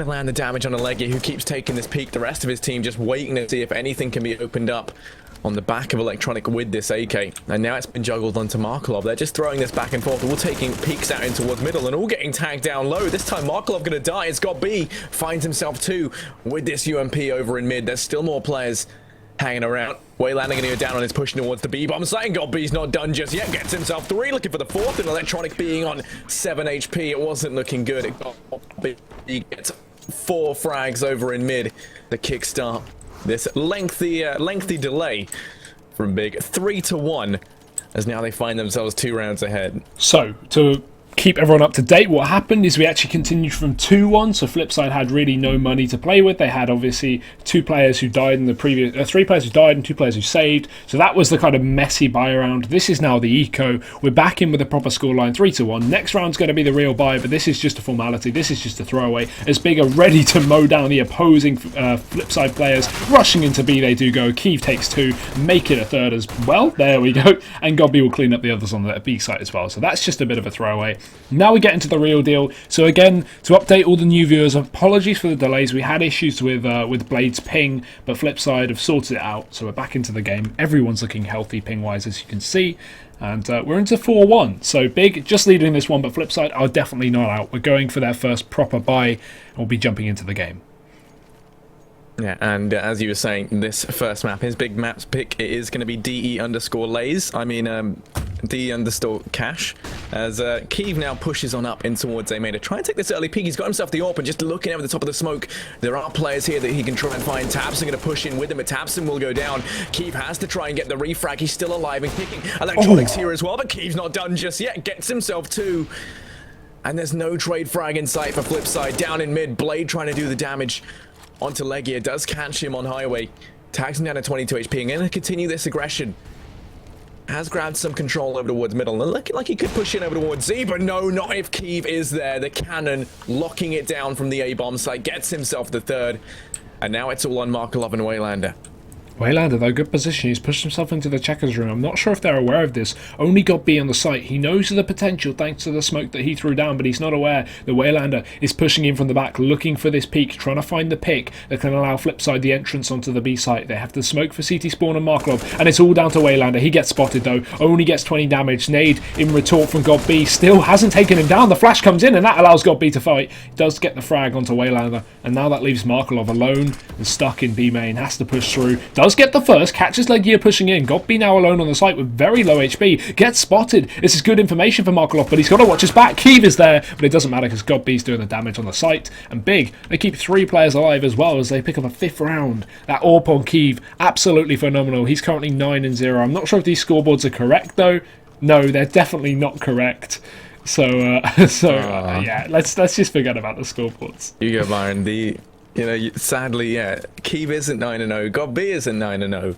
Land the damage on Alleghi, who keeps taking this peek. The rest of his team just waiting to see if anything can be opened up on the back of Electronic with this AK. And now it's been juggled onto Markelov. They're just throwing this back and forth, all taking peeks out in towards middle and all getting tagged down low. This time Markelov gonna die. It's got B. Finds himself two with this UMP over in mid. There's still more players hanging around. Waylander gonna go down on his push towards the B-bomb site, and God B's not done just yet. Gets himself three, looking for the fourth, and Electronic being on 7 HP. It wasn't looking good. It got B. He gets 4 frags over in mid to kickstart this lengthy delay from Big. 3-1, as now they find themselves 2 rounds ahead. So, to keep everyone up to date, what happened is we actually continued from 2-1, so Flipside had really no money to play with. They had obviously 2 players who died in the previous, 3 players who died and 2 players who saved, so that was the kind of messy buy round. This is now the eco. We're back in with a proper scoreline, 3-1. Next round's going to be the real buy, but this is just a formality, this is just a throwaway, as Big are ready to mow down the opposing Flipside players. Rushing into B they do go, Kiev takes 2, make it a third as well, there we go, and Godby will clean up the others on the B site as well, so that's just a bit of a throwaway. Now we get into the real deal. So again, to update all the new viewers, apologies for the delays. We had issues with Blade's ping, but Flipside have sorted it out. So we're back into the game. Everyone's looking healthy ping-wise, as you can see. And we're into 4-1. So Big just leading this one, but Flipside are definitely not out. We're going for their first proper buy, and we'll be jumping into the game. Yeah, and as you were saying, this first map, his big map's pick, it is going to be DE_Lays. I mean, DE_Cash. As Kiev now pushes on up in towards A main to try and take this early peek. He's got himself the AWP and just looking over the top of the smoke. There are players here that he can try and find. Tabson going to push in with him, but Tabson will go down. Kiev has to try and get the refrag. He's still alive and kicking. Electronics here as well, but Kiev's not done just yet. Gets himself 2. And there's no trade frag in sight for Flipside. Down in mid, Blade trying to do the damage onto Legia, does catch him on highway, tags him down to 22 HP, and going to continue this aggression. Has grabbed some control over towards middle, and looking like he could push in over towards Z, but no, not if Kiev is there. The cannon locking it down from the A-bomb site, gets himself the third, and now it's all on Markelov and Waylander. Waylander, though, good position. He's pushed himself into the checkers room. I'm not sure if they're aware of this. Only got B on the site. He knows of the potential thanks to the smoke that he threw down, but he's not aware that Waylander is pushing in from the back, looking for this peak, trying to find the pick that can allow Flipside the entrance onto the B site. They have to smoke for CT Spawn and Markelov, and it's all down to Waylander. He gets spotted, though. Only gets 20 damage. Nade in retort from God B. Still hasn't taken him down. The flash comes in, and that allows God B to fight. He does get the frag onto Waylander, and now that leaves Markelov alone and stuck in B main. Has to push through. Does get the first. Catches Legia pushing in. Godby now alone on the site with very low HP. Gets spotted. This is good information for Markelov, but he's got to watch his back. Kiev is there, but it doesn't matter because Godby's doing the damage on the site. And Big, they keep 3 players alive as well as they pick up a 5th round. That AWP on Kiev, absolutely phenomenal. He's currently 9-0. I'm not sure if these scoreboards are correct though. No, they're definitely not correct. So, yeah, let's just forget about the scoreboards. You go, Byron. Sadly, yeah, Kiev isn't 9-0, God B isn't 9-0.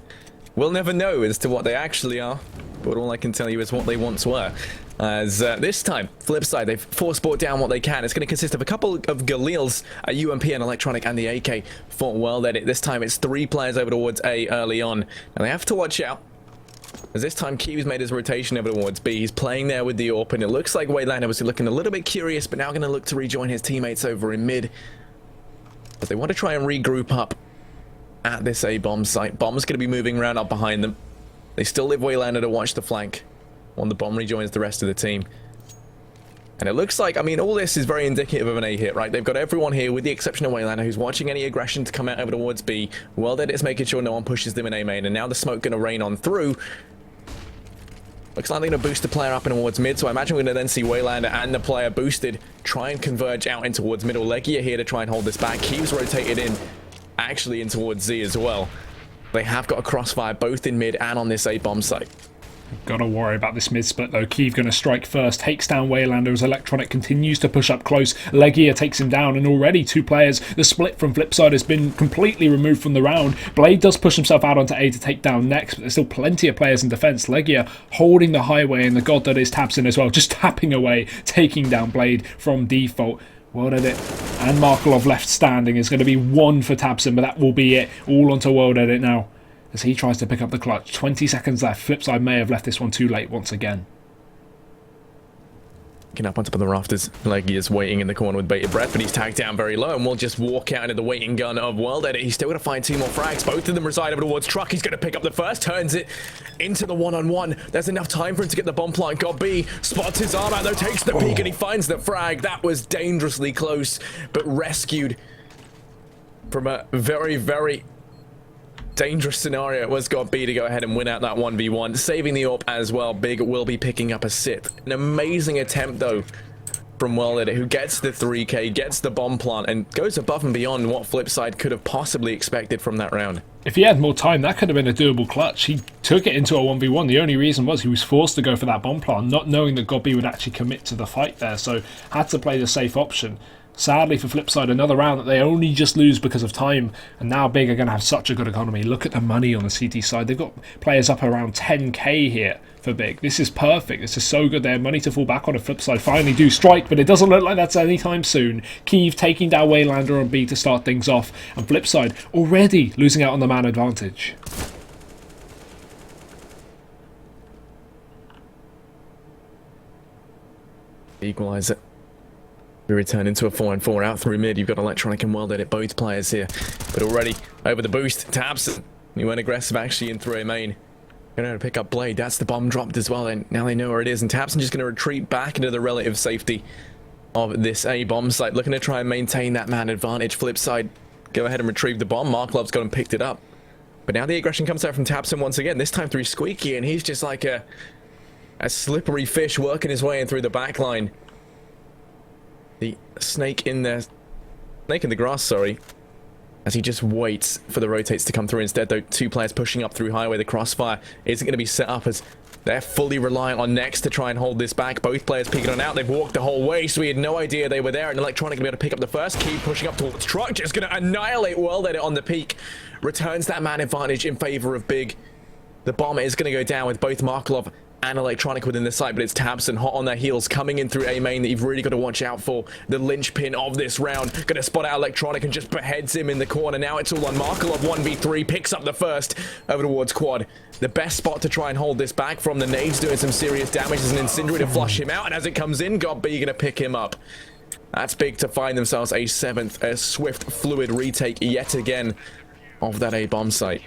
We'll never know as to what they actually are, but all I can tell you is what they once were. As this time, Flipside, they've force-bought down what they can. It's going to consist of a couple of Galils, a UMP and Electronic, and the AK fought well at it. This time it's 3 players over towards A early on, and they have to watch out. As this time Kiev's made his rotation over towards B. He's playing there with the AWP, and it looks like Waylander was looking a little bit curious, but now going to look to rejoin his teammates over in mid. But they want to try and regroup up at this A-bomb site. Bomb's going to be moving around up behind them. They still leave Waylander to watch the flank when the bomb rejoins the rest of the team. And it looks like, I mean, all this is very indicative of an A hit, right? They've got everyone here with the exception of Waylander who's watching any aggression to come out over towards B. Well, that is making sure no one pushes them in A main. And now the smoke going to rain on through. Looks like they're going to boost the player up and towards mid, so I imagine we're going to then see Waylander and the player boosted try and converge out in towards middle. Legia here to try and hold this back. Kiev's rotated in, actually in towards Z as well. They have got a crossfire both in mid and on this A-bomb site. Gotta worry about this mid split though. Kiev gonna strike first, takes down Waylander as Electronic continues to push up close. Legia takes him down, and already 2 players. The split from Flipside has been completely removed from the round. Blade does push himself out onto A to take down next, but there's still plenty of players in defence. Legia holding the highway, and the god that is Tabson as well, just tapping away, taking down Blade from default. World Edit and Markelov left standing. Is going to be 1 for Tabson, but that will be it. All onto World Edit now as he tries to pick up the clutch. 20 seconds left. Flipside may have left this one too late once again. Getting up on top of the rafters. Leggy is waiting in the corner with bated breath, but he's tagged down very low and will just walk out into the waiting gun of World Edit. He's still going to find 2 more frags. Both of them reside over towards Truck. He's going to pick up the first, turns it into the one-on-one. There's enough time for him to get the bomb plant. Got B, spots his arm out though, takes the peek and he finds the frag. That was dangerously close, but rescued from a very, very dangerous scenario. It was got B to go ahead and win out that 1v1, saving the AWP as well. Big will be picking up a sit. An amazing attempt though from World Edit, who gets the 3k, gets the bomb plant, and goes above and beyond what FSid3 could have possibly expected from that round. If he had more time, that could have been a doable clutch. He took it into a 1v1. The only reason was he was forced to go for that bomb plant, not knowing that Gobby would actually commit to the fight there, so had to play the safe option. Sadly for FSid3, another round that they only just lose because of time, and now Big are going to have such a good economy. Look at the money on the CT side. They've got players up around 10k here for Big. This is perfect. This is so good. They have money to fall back on if FSid3 finally do strike, but it doesn't look like that's anytime soon. Kiev taking down Waylander on B to start things off, and FSid3 already losing out on the man advantage. Equalize it. We return into a 4-on-4 out through mid. You've got Electronic and World Edit, both players here. But already over the boost, Tabson. He went aggressive actually in through a main. Going to pick up Blade. That's the bomb dropped as well. And now they know where it is. And Tabson just going to retreat back into the relative safety of this A bomb site. Looking to try and maintain that man advantage. FSid3, go ahead and retrieve the bomb. Marklov's got him picked it up. But now the aggression comes out from Tabson once again. This time through Squeaky. And he's just like a slippery fish working his way in through the back line. The snake in the grass, sorry, as he just waits for the rotates to come through. Instead, though, 2 players pushing up through highway. The crossfire isn't going to be set up as they're fully reliant on Next to try and hold this back. Both players peeking on out. They've walked the whole way, so we had no idea they were there. And Electronic going to be able to pick up the first. Keep pushing up towards Truck, just going to annihilate World Edit on the peak. Returns that man advantage in favor of Big. The bomb is going to go down with both Markov and Electronic within the site, but it's Tabson hot on their heels, coming in through A main that you've really got to watch out for. The linchpin of this round, gonna spot out Electronic and just beheads him in the corner. Now it's all on Markov. 1v3, picks up the first over towards Quad. The best spot to try and hold this back from. The nades doing some serious damage as an Incendiary to flush him out, and as it comes in, Got B gonna pick him up. That's Big to find themselves a 7th, a swift, fluid retake yet again of that A bomb site.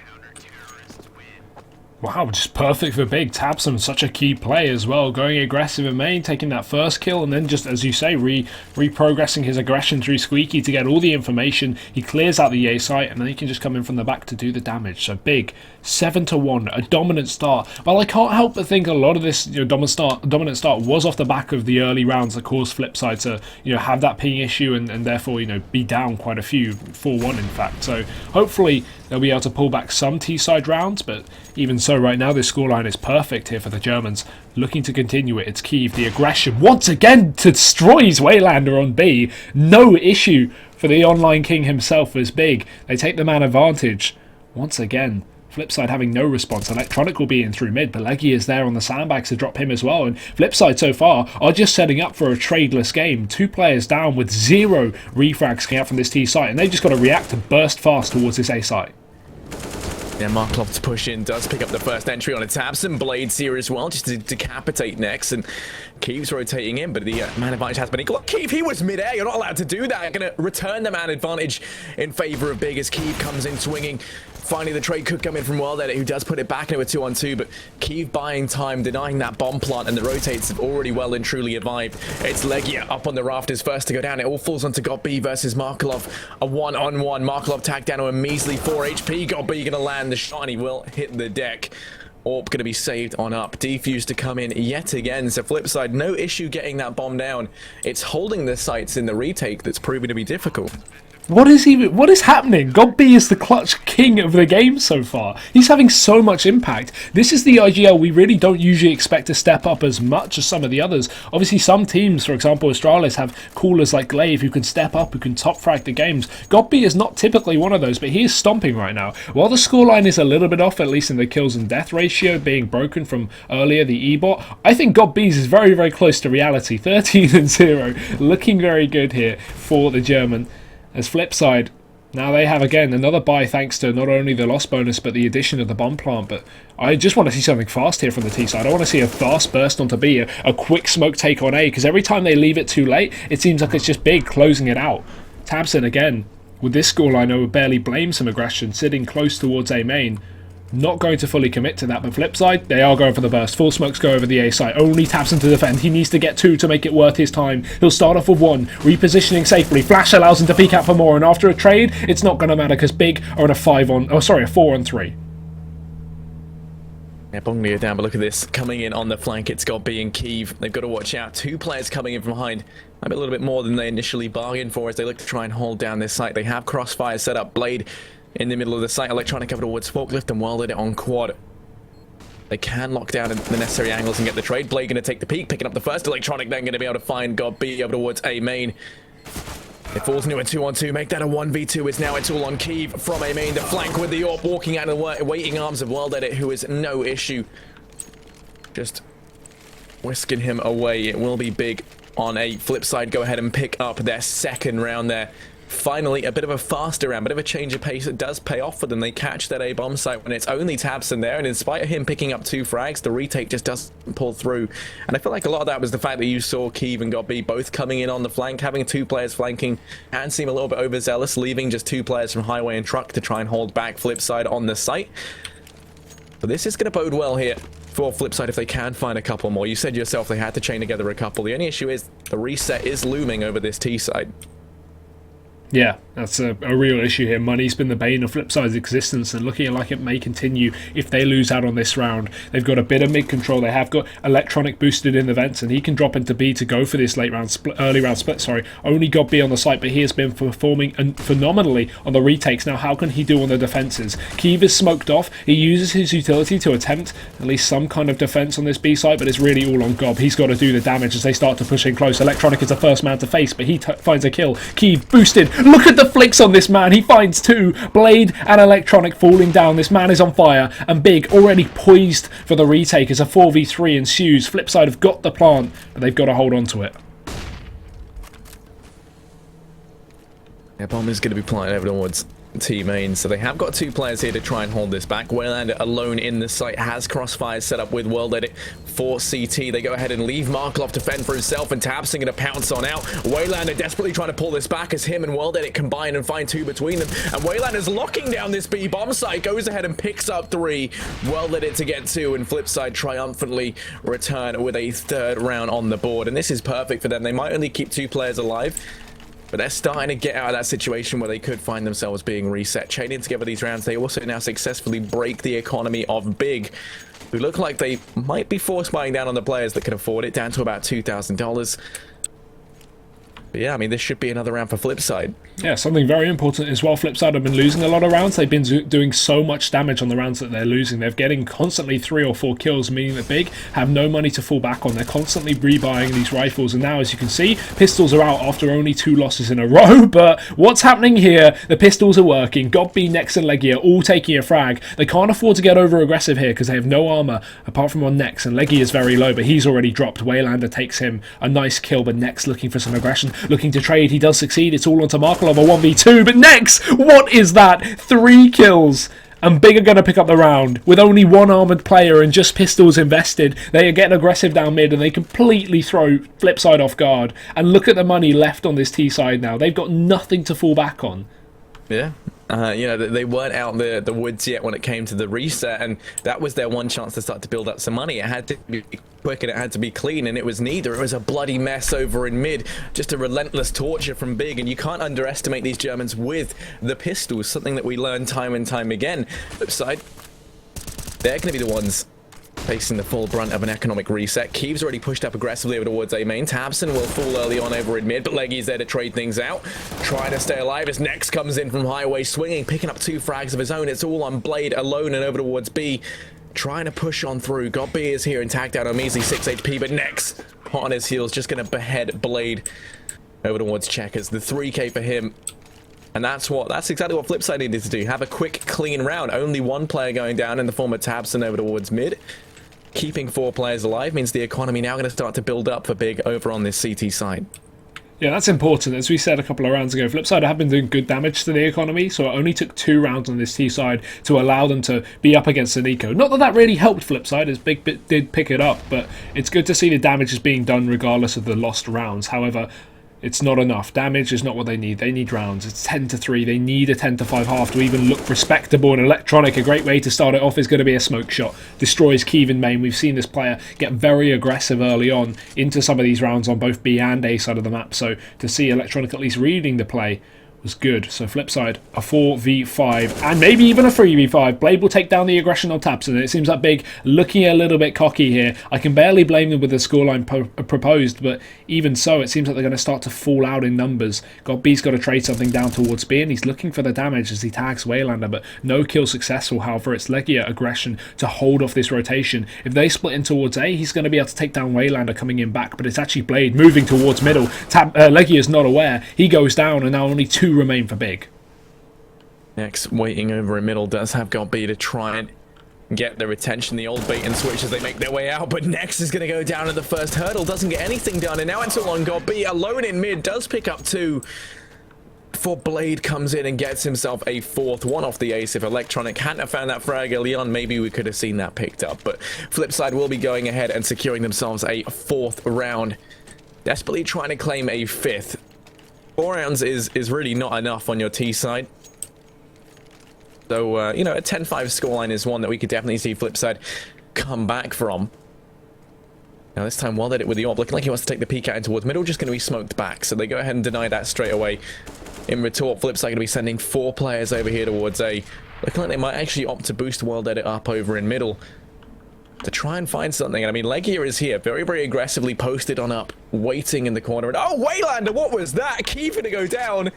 Wow, just perfect for Big. Tabson, such a key play as well, going aggressive in main, taking that first kill, and then just, as you say, reprogressing his aggression through Squeaky to get all the information. He clears out the A site, and then he can just come in from the back to do the damage. So Big, 7-1, a dominant start. Well, I can't help but think a lot of this dominant start was off the back of the early rounds that caused FSid3 to have that ping issue and therefore be down quite a few, 4-1 in fact. So hopefully they'll be able to pull back some T-side rounds, but even so, right now this scoreline is perfect here for the Germans. Looking to continue it, it's Kiev. The aggression once again destroys Waylander on B. No issue for the online king himself as Big. They take the man advantage once again. FSid3 having no response. Electronic will be in through mid. Pelegi is there on the sandbags to drop him as well. And FSid3 so far are just setting up for a tradeless game. 2 players down with 0 refrags coming out from this T site. And they've just got to react and burst fast towards this A site. Yeah, Markov to push in, does pick up the first entry on a Tabson. Blades here as well, just to decapitate next. And Keeve's rotating in, but the man advantage has been equal. Keeve, he was mid-air. You're not allowed to do that. Going to return the man advantage in favor of Big as Keeve comes in swinging. Finally, the trade could come in from World Edit, who does put it back into a 2-on-2, but Keeve buying time, denying that bomb plant, and the rotates have already well and truly arrived. It's Legia up on the rafters, first to go down. It all falls onto Got B versus Markov. A 1-on-1. Markov tagged down to a measly 4 HP. Got B going to land the shot, and he will hit the deck. AWP going to be saved on up. Defuse to come in yet again. So FSid, no issue getting that bomb down. It's holding the sites in the retake that's proving to be difficult. What is happening? God B is the clutch king of the game so far. He's having so much impact. This is the IGL we really don't usually expect to step up as much as some of the others. Obviously some teams, for example Astralis, have callers like Glaive who can step up, who can top frag the games. God B is not typically one of those, but he is stomping right now. While the scoreline is a little bit off, at least in the kills and death ratio being broken from earlier, the E-bot, I think God B's is very, very close to reality. 13-0, looking very good here for the German. As FSid, Now they have, again, another buy thanks to not only the loss bonus, but the addition of the bomb plant. But I just want to see something fast here from the T side. I want to see a fast burst onto B, a quick smoke take on A, because every time they leave it too late, it seems like it's just Big closing it out. tabseN, again, with this scoreline, I would barely blame some aggression, sitting close towards A main. Not going to fully commit to that, but flip side, they are going for the burst. Full smokes go over the A side. Only tabseN to defend. He needs to get 2 to make it worth his time. He'll start off with 1, repositioning safely. Flash allows him to peek out for more, and after a trade, it's not going to matter because Big are on a 4 on 3. Yeah, Bonglia down, but look at this. Coming in on the flank, it's got B and Kiev. They've got to watch out. 2 players coming in from behind. Maybe a little bit more than they initially bargained for as they look to try and hold down this site. They have Crossfire set up. Blade in the middle of the site. Electronic over towards Forklift and welded it on quad. They can lock down the necessary angles and get the trade. Blade going to take the peek, picking up the first. Electronic then going to be able to find God B over towards A main. It falls into a 2-on-2, make that a 1v2 as now it's all on Kiev from A main. The flank with the AWP walking out of the waiting arms of WorldEdit, who is no issue. Just whisking him away. It will be Big on a flip side. Go ahead and pick up their second round there. Finally, a bit of a faster round, bit of a change of pace. It does pay off for them. They catch that A bomb site when it's only tabseN there, and in spite of him picking up 2 frags, the retake just doesn't pull through. And I feel like a lot of that was the fact that you saw Kiev and God B both coming in on the flank, having 2 players flanking can seem a little bit overzealous, leaving just 2 players from Highway and Truck to try and hold back flip side on the site. But this is going to bode well here for flip side if they can find a couple more. You said yourself they had to chain together a couple. The only issue is the reset is looming over this T side. Yeah, that's a real issue here. Money's been the bane of Flipside's existence, and looking like it may continue if they lose out on this round. They've got a bit of mid control. They have got Electronic boosted in the vents, and he can drop into B to go for this early round split. Sorry, only got B on the site, but he has been performing phenomenally on the retakes. Now, how can he do on the defenses? Kiev is smoked off. He uses his utility to attempt at least some kind of defense on this B site, but it's really all on Gob. He's got to do the damage as they start to push in close. Electronic is the first man to face, but he finds a kill. Kiev boosted. Look at the flicks on this man. He finds 2. Blade and Electronic falling down. This man is on fire, and Big already poised for the retake as a 4v3 ensues. Flipside have got the plant, but they've got to hold on to it. Yeah, bomb is going to be planted over towards T main, so they have got 2 players here to try and hold this back. Waylander alone in the site has Crossfires set up with WorldEdit for CT. They go ahead and leave Markloff to fend for himself, and tabseN going to pounce on out. Waylander desperately trying to pull this back as him and WorldEdit combine and find 2 between them, and Waylander's locking down this B bomb site, goes ahead and picks up 3. WorldEdit to get 2, and Flipside triumphantly return with a 3rd round on the board, and this is perfect for them. They might only keep 2 players alive, but they're starting to get out of that situation where they could find themselves being reset. Chaining together these rounds, they also now successfully break the economy of Big, who look like they might be force buying down on the players that can afford it, down to about $2,000. But yeah, I mean, this should be another round for Flipside. Yeah, something very important as well. Flipside have been losing a lot of rounds. They've been doing so much damage on the rounds that they're losing. They're getting constantly 3 or 4 kills, meaning that Big have no money to fall back on. They're constantly rebuying these rifles, and now, as you can see, pistols are out after only 2 losses in a row. But what's happening here? The pistols are working. GodB, Nex, and Leggy are all taking a frag. They can't afford to get over aggressive here because they have no armor apart from on Nex, and Leggy is very low, but he's already dropped. Waylander takes him a nice kill, but Nex looking for some aggression, looking to trade. He does succeed. It's all onto Markov, a 1v2, but Nex, what is that? 3 kills, and Big are going to pick up the round with only 1 armoured player and just pistols invested. They are getting aggressive down mid, and they completely throw Flipside off guard. And look at the money left on this T side now. They've got nothing to fall back on. Yeah. You know, they weren't out the woods yet when it came to the reset, and that was their one chance to start to build up some money. It had to be quick and it had to be clean, and it was neither. It was a bloody mess over in mid, just a relentless torture from Big, and you can't underestimate these Germans with the pistols, something that we learn time and time again. Flip side, they're going to be the ones facing the full brunt of an economic reset. Kiev's already pushed up aggressively over towards A main. tabseN will fall early on over in mid, but Leggy's there to trade things out, trying to stay alive as Nex comes in from Highway, swinging, picking up 2 frags of his own. It's all on Blade alone and over towards B, trying to push on through. GodB is here and tagged out a measly 6 HP, but Nex, hot on his heels, just going to behead Blade over towards Checkers. The 3k for him. And that's exactly what Flipside needed to do. Have a quick, clean round. Only 1 player going down in the form of tabseN over towards mid. Keeping 4 players alive means the economy now going to start to build up for Big over on this CT side. Yeah, that's important. As we said a couple of rounds ago, Flipside have been doing good damage to the economy, so it only took 2 rounds on this T side to allow them to be up against an eco. Not that that really helped Flipside, as Big Bit did pick it up, but it's good to see the damage is being done regardless of the lost rounds. However, it's not enough. Damage is not what they need. They need rounds. It's 10-3. They need a 10-5 half to even look respectable. And Electronic, a great way to start it off is going to be a smoke shot. Destroys Kiev in main. We've seen this player get very aggressive early on into some of these rounds on both B and A side of the map. So to see Electronic at least reading the play was good. So Flipside, a 4v5 and maybe even a 3v5. Blade will take down the aggression on Tabson. And it seems like Big looking a little bit cocky here. I can barely blame them with the scoreline proposed, but even so, it seems like they're going to start to fall out in numbers. B's got to trade something down towards B, and he's looking for the damage as he tags Waylander, but no kill successful. However, it's Legia aggression to hold off this rotation. If they split in towards A, he's going to be able to take down Waylander coming in back, but it's actually Blade moving towards middle. Legia is not aware. He goes down, and now only 2 remain for Big. Next, waiting over in middle does have got B to try and get their attention. The old bait and switch as they make their way out, but Next is going to go down at the first hurdle, doesn't get anything done, and now it's all on got B. Alone in mid, does pick up 2. For Blade comes in and gets himself a 4th, one off the ace. If Electronic hadn't have found that frag early on, maybe we could have seen that picked up, but Flipside will be going ahead and securing themselves a 4th round. Desperately trying to claim a 5th. 4 rounds is really not enough on your T side. So, you know, a 10-5 scoreline is one that we could definitely see Flipside come back from. Now this time, Wild Edit with the AWP, looking like he wants to take the peek out in towards middle, just going to be smoked back. So they go ahead and deny that straight away. In retort, Flipside going to be sending 4 players over here towards A. Looking like they might actually opt to boost Wild Edit up over in middle to try and find something. And I mean, Legia is here, very, very aggressively posted on up, waiting in the corner. And oh, Waylander, what was that? Keith to go down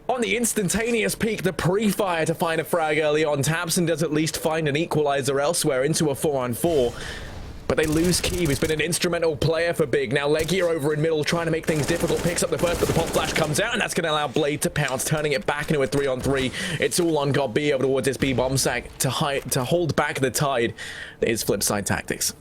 on the instantaneous peak, the pre-fire to find a frag early on. Tabson does at least find an equalizer elsewhere into a 4-on-4. But they lose Keeve, who's been an instrumental player for Big. Now Legia over in middle, trying to make things difficult, picks up the first, but the pop flash comes out, and that's going to allow Blade to pounce, turning it back into a 3-on-3. It's all on God B over towards this B bomb sack to hold back the tide. That is Flipside tactics.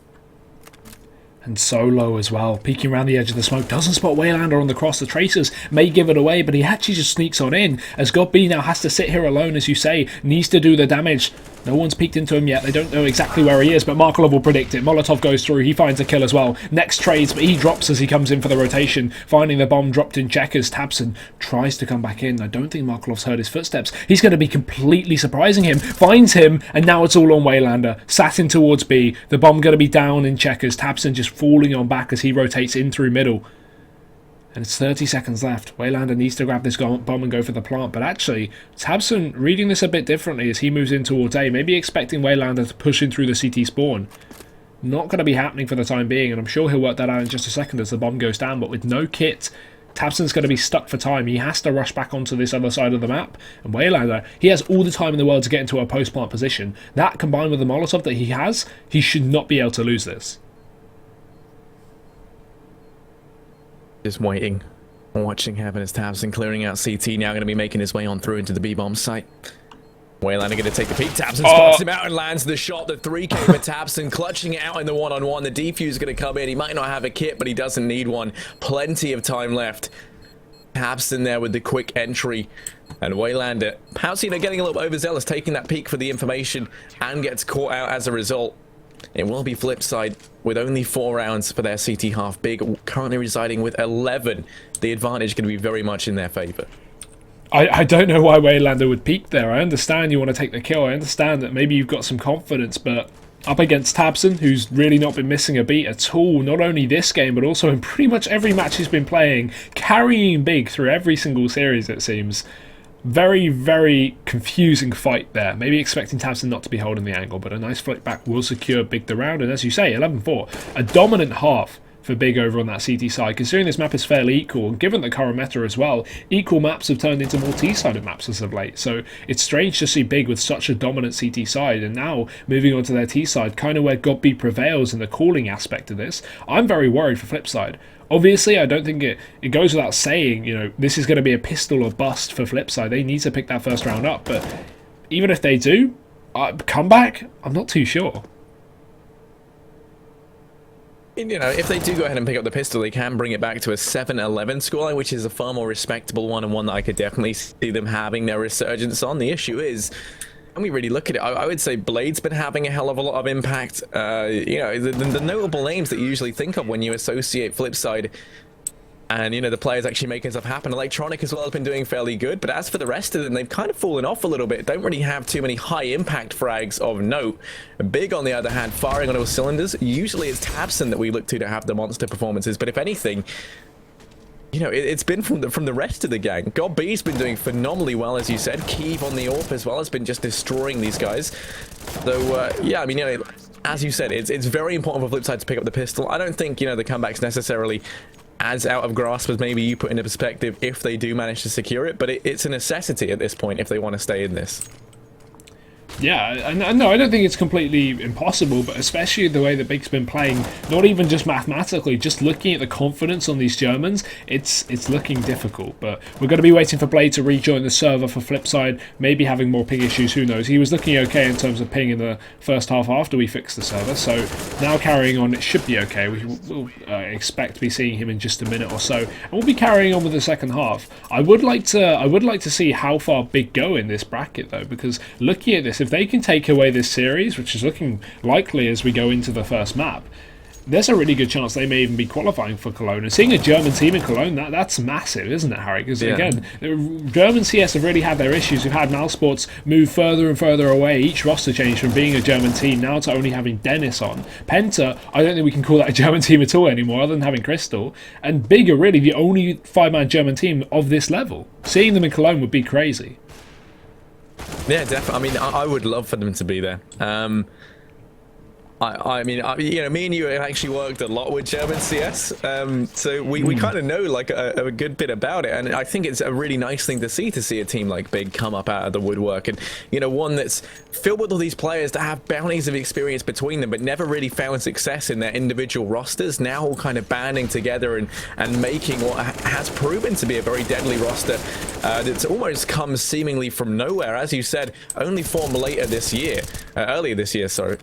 And Solo as well, peeking around the edge of the smoke, doesn't spot Waylander on the cross. The Tracers may give it away, but he actually just sneaks on in, as God B now has to sit here alone, as you say, needs to do the damage. No one's peeked into him yet. They don't know exactly where he is, but Markelov will predict it. Molotov goes through. He finds a kill as well. Next trades, but he drops as he comes in for the rotation, finding the bomb dropped in checkers. Tabson tries to come back in. I don't think Markelov's heard his footsteps. He's going to be completely surprising him. Finds him, and now it's all on Waylander. Sat in towards B. The bomb going to be down in checkers. Tabson just falling on back as he rotates in through middle. And it's 30 seconds left. Waylander needs to grab this bomb and go for the plant. But actually, Tabson reading this a bit differently as he moves in towards A. Maybe expecting Waylander to push in through the CT spawn. Not going to be happening for the time being. And I'm sure he'll work that out in just a second as the bomb goes down. But with no kit, Tabson's going to be stuck for time. He has to rush back onto this other side of the map. And Waylander, he has all the time in the world to get into a post-plant position. That combined with the Molotov that he has, he should not be able to lose this. Just waiting, watching happen as Tabson clearing out CT, now going to be making his way on through into the B-bomb site. Waylander going to take the peek, Tabson spots him out and lands the shot, the 3K for Tabson, clutching it out in the 1-on-1. The defuse is going to come in, he might not have a kit, but he doesn't need one. Plenty of time left. Tabson there with the quick entry, and Waylander, perhaps, you know, getting a little overzealous, taking that peek for the information, and gets caught out as a result. It will be Flipside with only 4 rounds for their CT half. Big currently residing with 11. The advantage going to be very much in their favour. I don't know why Waylander would peek there. I understand you want to take the kill. I understand that maybe you've got some confidence, but up against Tabson, who's really not been missing a beat at all, not only this game, but also in pretty much every match he's been playing, carrying Big through every single series, it seems. Very, very confusing fight there. Maybe expecting Tabson not to be holding the angle, but a nice flick back will secure Big the round. And as you say, 11-4. A dominant half for Big over on that CT side. Considering this map is fairly equal, and given the current meta as well, equal maps have turned into more T-sided maps as of late. So it's strange to see Big with such a dominant CT side, and now moving on to their T side, kind of where God B prevails in the calling aspect of this. I'm very worried for Flipside. Obviously, I don't think it goes without saying, you know, this is going to be a pistol or bust for Flipside. They need to pick that first round up, but even if they do, come back, I'm not too sure. you know, if they do go ahead and pick up the pistol, they can bring it back to a 7-11 scoreline, which is a far more respectable one, and one that I could definitely see them having their resurgence on. The issue is, when we really look at it, I would say Blade's been having a hell of a lot of impact. You know, the notable names that you usually think of when you associate Flipside and, you know, the players actually making stuff happen. Electronic as well has been doing fairly good, but as for the rest of them, they've kind of fallen off a little bit. Don't really have too many high impact frags of note. Big, on the other hand, firing on all cylinders. Usually it's Tabson that we look to have the monster performances, but if anything, you know, it's been from the rest of the gang. God B's been doing phenomenally well, as you said. Keeve on the AWP as well has been just destroying these guys. So, yeah, I mean, you know, as you said, it's very important for Flipside to pick up the pistol. I don't think, you know, the comeback's necessarily as out of grasp as maybe you put into perspective if they do manage to secure it, but it's a necessity at this point if they want to stay in this. Yeah, no, I don't think it's completely impossible, but especially the way that Big's been playing, not even just mathematically, just looking at the confidence on these Germans, it's looking difficult. But we're going to be waiting for Blade to rejoin the server for Flipside, maybe having more ping issues, who knows. He was looking okay in terms of ping in the first half after we fixed the server, so now carrying on, it should be okay. We'll expect to be seeing him in just a minute or so, and we'll be carrying on with the second half. I would like to see how far Big go in this bracket, though, because looking at this, if they can take away this series, which is looking likely as we go into the first map, there's a really good chance they may even be qualifying for Cologne. And seeing a German team in Cologne, that's massive, isn't it, Harry? Because, again, German CS have really had their issues. We've had Malsports move further and further away. Each roster change from being a German team now to only having Dennis on. Penta, I don't think we can call that a German team at all anymore, other than having Crystal. And Big are really the only 5-man German team of this level. Seeing them in Cologne would be crazy. Yeah, definitely. I mean, I would love for them to be there. I mean, you know, me and you have actually worked a lot with German CS, so we kind of know like a good bit about it, and I think it's a really nice thing to see a team like Big come up out of the woodwork, and you know, one that's filled with all these players that have bounties of experience between them, but never really found success in their individual rosters. Now all kind of banding together and making what has proven to be a very deadly roster that's almost come seemingly from nowhere, as you said, only formed earlier this year, sorry.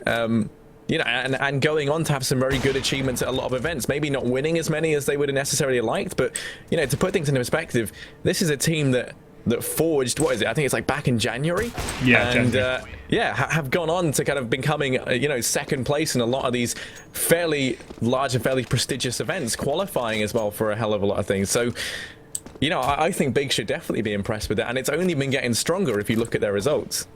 You know, and going on to have some very good achievements at a lot of events. Maybe not winning as many as they would have necessarily liked, but, you know, to put things into perspective, this is a team that forged, what is it? I think it's like back in January. Yeah, and January. Have gone on to kind of becoming, you know, second place in a lot of these fairly large and fairly prestigious events, qualifying as well for a hell of a lot of things. So, you know, I think Big should definitely be impressed with that, and it's only been getting stronger if you look at their results.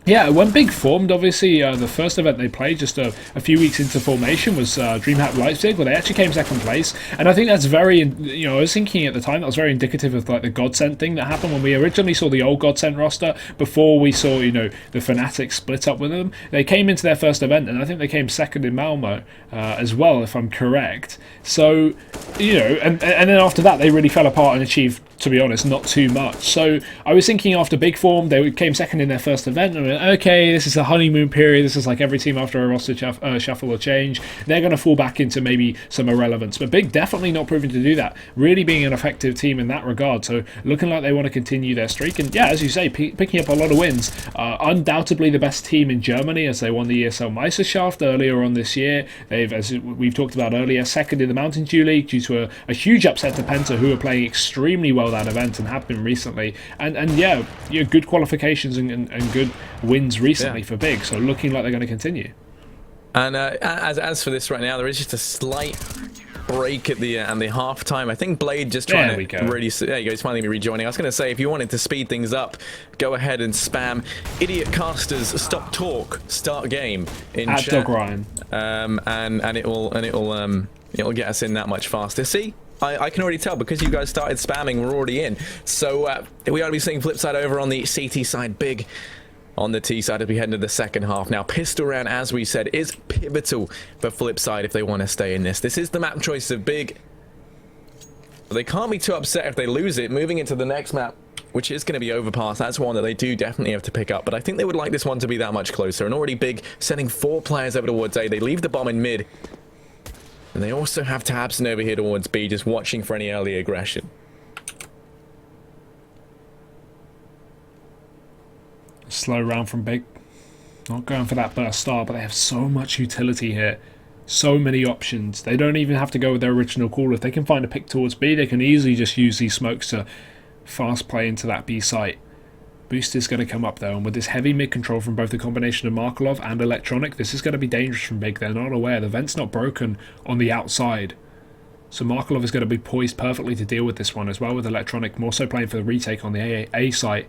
Yeah, when Big formed, obviously, the first event they played just a few weeks into formation was DreamHack Leipzig, where they actually came second place. And I think that's very, you know, I was thinking at the time that was very indicative of like the Godsent thing that happened when we originally saw the old Godsent roster, before we saw, you know, the Fnatic split up with them. They came into their first event, and I think they came second in Malmo as well, if I'm correct. So, you know, and then after that, they really fell apart and achieved, to be honest, not too much. So I was thinking after Big form, they came second in their first event, and I went, okay, this is a honeymoon period. This is like every team after a roster shuffle or change. They're going to fall back into maybe some irrelevance. But Big definitely not proving to do that. Really being an effective team in that regard. So looking like they want to continue their streak. And yeah, as you say, picking up a lot of wins. Undoubtedly the best team in Germany, as they won the ESL Meisterschaft earlier on this year. They've, as we've talked about earlier, second in the Mountain Dew League due to a huge upset to Penta, who are playing extremely well that event and have been recently. And yeah, good qualifications and good wins recently for Big, so looking like they're going to continue. And as for this right now, there is just a slight break at the half time. I think Blade just trying to really, there you go, he's finally rejoining. I was going to say, if you wanted to speed things up, go ahead and spam idiot casters stop talk start game in at chat. Dog Ryan. And it'll get us in that much faster. See, I can already tell, because you guys started spamming, we're already in. So we ought to be seeing Flipside over on the CT side, Big on the T side as we head into the second half. Now, pistol round, as we said, is pivotal for Flipside if they want to stay in this. This is the map choice of Big. They can't be too upset if they lose it. Moving into the next map, which is going to be Overpass, that's one that they do definitely have to pick up. But I think they would like this one to be that much closer. And already Big sending 4 players over towards A. They leave the bomb in mid. And they also have Tabson over here towards B, just watching for any early aggression. Slow round from Big. Not going for that burst star, but they have so much utility here. So many options. They don't even have to go with their original call. If they can find a pick towards B, they can easily just use these smokes to fast play into that B site. Boost is going to come up though, and with this heavy mid control from both the combination of Markelov and Electronic, this is going to be dangerous from Big. They're not aware. The vent's not broken on the outside. So Markelov is going to be poised perfectly to deal with this one as well with Electronic, more so playing for the retake on the A site.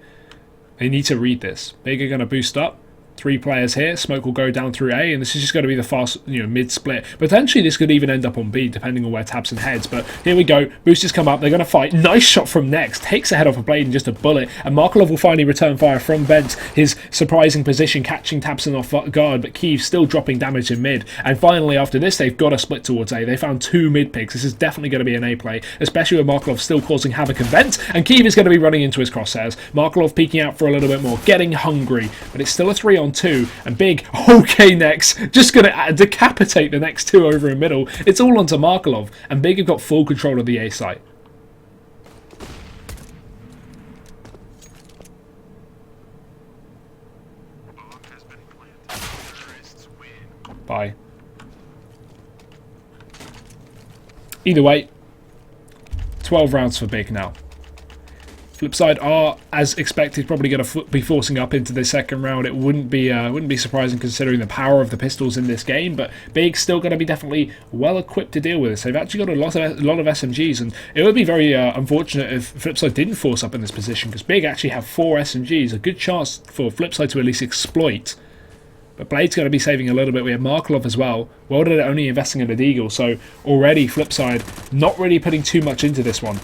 They need to read this. Big are going to boost up. 3 players here. Smoke will go down through A, and this is just going to be the fast, mid-split. Potentially, this could even end up on B, depending on where Tabson heads. But here we go. Boosters come up. They're going to fight. Nice shot from Next. Takes the head off a Blade and just a bullet. And Markelov will finally return fire from vent. His surprising position, catching Tabson off guard, but Kiev still dropping damage in mid. And finally, after this, they've got to split towards A. They found 2 mid picks. This is definitely going to be an A play, especially with Markelov still causing havoc in vent. And Kiev is going to be running into his crosshairs. Markelov peeking out for a little bit more, getting hungry. But it's still a 3-on-2. And Big, okay, Next, just going to decapitate the next 2 over in middle. It's all onto Markelov, and Big have got full control of the A site. Bye. Either way, 12 rounds for Big now. Flipside are, as expected, probably going to be forcing up into the second round. It wouldn't be surprising considering the power of the pistols in this game, but Big's still going to be definitely well equipped to deal with this. They've actually got a lot of SMGs, and it would be very unfortunate if Flipside didn't force up in this position, because Big actually have 4 SMGs, a good chance for Flipside to at least exploit. But Blade's going to be saving a little bit. We have Markelov as well. Welded only investing in a Deagle, so already Flipside not really putting too much into this one.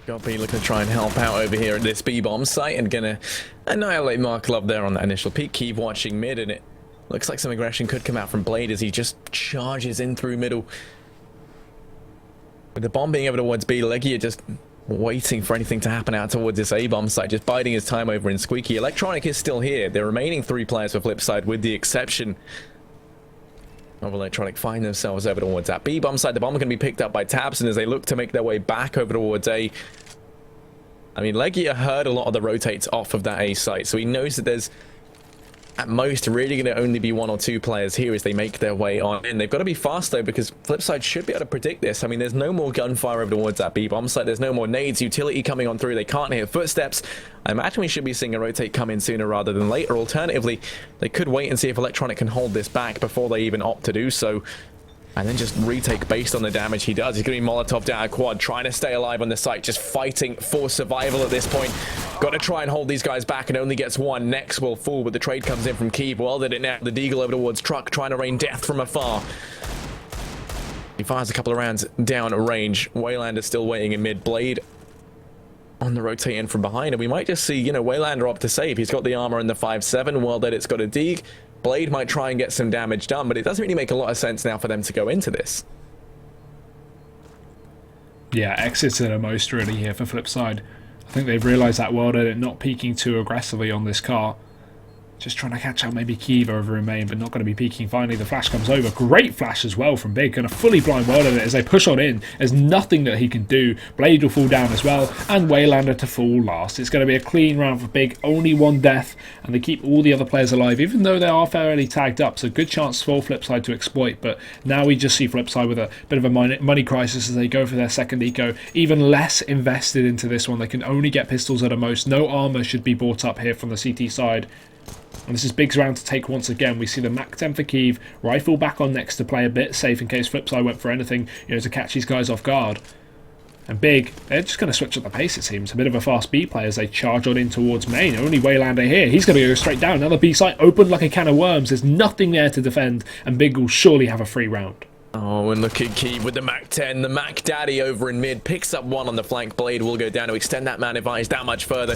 Goppy looking to try and help out over here at this B-bomb site and gonna annihilate Markelov there on that initial peak. Keep watching mid, and it looks like some aggression could come out from Blade as he just charges in through middle. With the bomb being over towards B, Legia just waiting for anything to happen out towards this A-bomb site, just biding his time over in Squeaky. Electronic is still here. The remaining 3 players for Flipside, with the exception of Electronic, find themselves over towards that B-bomb side. The bomb can be picked up by Tabson as they look to make their way back over towards A. I mean, Legia heard a lot of the rotates off of that A site, so he knows that there's at most really going to only be 1 or 2 players here as they make their way on in. They've got to be fast though, because Flipside should be able to predict this. I mean, there's no more gunfire over towards that B-bomb site. There's no more nades, utility coming on through. They can't hear footsteps. I imagine we should be seeing a rotate come in sooner rather than later. Alternatively, they could wait and see if Electronic can hold this back before they even opt to do so, and then just retake based on the damage he does. He's going to be Molotov down a quad, trying to stay alive on the site, just fighting for survival at this point. Got to try and hold these guys back, and only gets 1. Next will fall, but the trade comes in from Kiev. Welded it now. The Deagle over towards Truck, trying to rain death from afar. He fires a couple of rounds down range. Waylander still waiting in mid. Blade on the rotate in from behind, and we might just see, Waylander opt to save. He's got the armor and the 5.7. Welded, it's got a Deag. Blade might try and get some damage done, but it doesn't really make a lot of sense now for them to go into this. Yeah, exits are the most really here for Flipside. I think they've realised that Welded not peeking too aggressively on this car. Just trying to catch out maybe Kiev over in main, but not going to be peeking. Finally, the flash comes over. Great flash as well from Big. Going to fully blind Welded as they push on in. There's nothing that he can do. Blade will fall down as well, and Waylander to fall last. It's going to be a clean round for Big. Only 1 death, and they keep all the other players alive, even though they are fairly tagged up. So good chance for Flipside to exploit, but now we just see Flipside with a bit of a money crisis as they go for their second eco. Even less invested into this one. They can only get pistols at a most. No armor should be brought up here from the CT side. And this is Big's round to take once again. We see the Mac 10 for Kiev, rifle back on Next to play a bit safe in case Flipside went for anything, to catch these guys off guard. And Big, they're just going to switch up the pace, it seems. A bit of a fast B play as they charge on in towards main. Only Waylander here. He's going to go straight down. Another B site open like a can of worms. There's nothing there to defend, and Big will surely have a free round. Oh, and look at Kiev with the Mac 10. The Mac Daddy over in mid picks up 1 on the flank. Blade will go down to extend that man advantage that much further.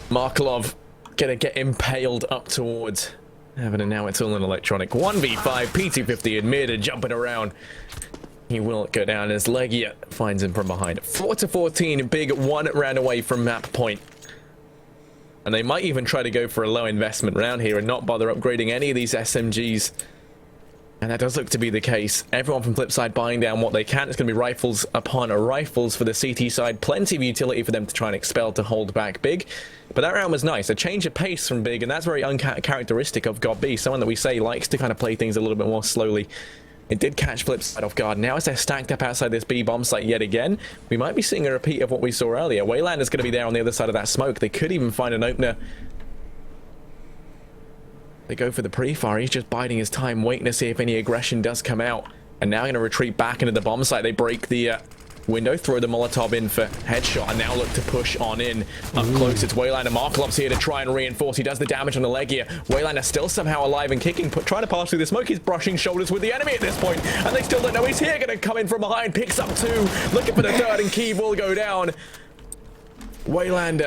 Markelov gonna get impaled up towards heaven, and now it's all an Electronic. 1v5, P250 in mid and jumping around. He will go down as Legia finds him from behind. 4-14, Big 1 round away from map point. And they might even try to go for a low investment round here and not bother upgrading any of these SMGs. And that does look to be the case. Everyone from FSid buying down what they can. It's going to be rifles upon rifles for the CT side. Plenty of utility for them to try and expel to hold back Big. But that round was nice. A change of pace from Big, and that's very uncharacteristic of GOB, someone that we say likes to kind of play things a little bit more slowly. It did catch FSid off guard. Now as they're stacked up outside this B bomb site yet again, we might be seeing a repeat of what we saw earlier. Wayland is going to be there on the other side of that smoke. They could even find an opener. They go for the pre-fire. He's just biding his time, waiting to see if any aggression does come out. And now going to retreat back into the bomb site. They break the window, throw the Molotov in for headshot, and now look to push on in. Up close, it's Wayland, and Markelov's here to try and reinforce. He does the damage on the leg here. Wayland is still somehow alive and kicking, trying to pass through the smoke. He's brushing shoulders with the enemy at this point, and they still don't know he's here. Going to come in from behind, picks up 2, looking for the 3rd, and Kiev will go down. Wayland,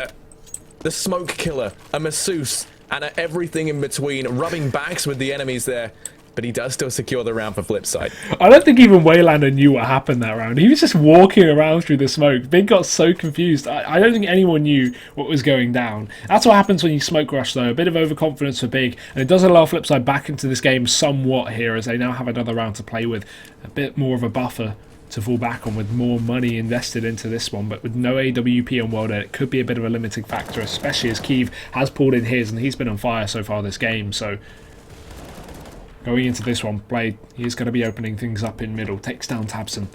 the smoke killer, a masseuse, and everything in between, rubbing backs with the enemies there. But he does still secure the round for FSid. I don't think even Waylander knew what happened that round. He was just walking around through the smoke. Big got so confused. I don't think anyone knew what was going down. That's what happens when you smoke rush, though. A bit of overconfidence for Big. And it does allow FSid back into this game somewhat here, as they now have another round to play with. A bit more of a buffer to fall back on, with more money invested into this one. But with no AWP on World Edit, it could be a bit of a limiting factor, especially as Kiev has pulled in his, and he's been on fire so far this game. So going into this one, Blade, he's going to be opening things up in middle. Takes down Tabson.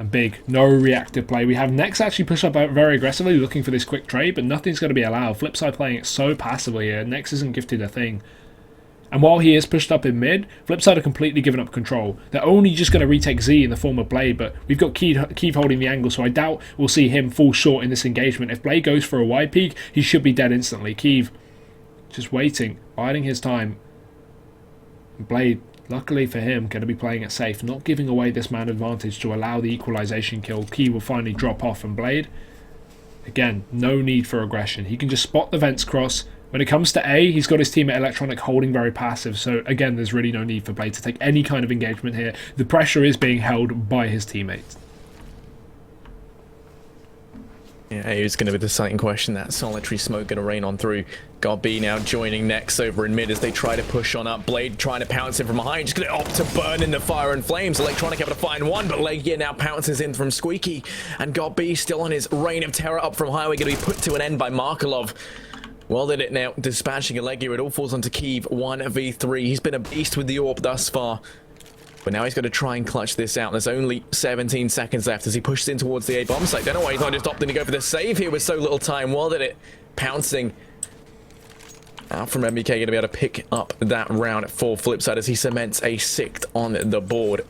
And Big, no reactive play. We have Nex actually push up very aggressively, looking for this quick trade, but nothing's going to be allowed. FSid playing it so passively here. Nex isn't gifted a thing. And while he is pushed up in mid, FSid are completely given up control. They're only just going to retake Z in the form of Blade, but we've got Kiev holding the angle, so I doubt we'll see him fall short in this engagement. If Blade goes for a wide peek, he should be dead instantly. Kiev just waiting, biding his time. Blade, luckily for him, going to be playing it safe, not giving away this man advantage to allow the equalization kill. Key will finally drop off, and Blade, again, no need for aggression. He can just spot the vents cross. When it comes to A, he's got his teammate Electronic holding very passive, so again, there's really no need for Blade to take any kind of engagement here. The pressure is being held by his teammates. Yeah, who's going to be the deciding question? That solitary smoke going to rain on through. GOB now joining Nex over in mid as they try to push on up. Blade trying to pounce in from behind, just going to opt to burn in the fire and flames. Electronic able to find one, but Legia now pounces in from Squeaky, and GOB still on his reign of terror up from highway, going to be put to an end by Markelov. Well did it now, dispatching a Legia. It all falls onto Kiev, 1v3. He's been a beast with the AWP thus far, but now he's got to try and clutch this out. There's only 17 seconds left as he pushes in towards the A bomb site. Don't know why he's not just opting to go for the save here with so little time. Well did it, pouncing out from MBK, going to be able to pick up that round for FSid as he cements a 6th on the board.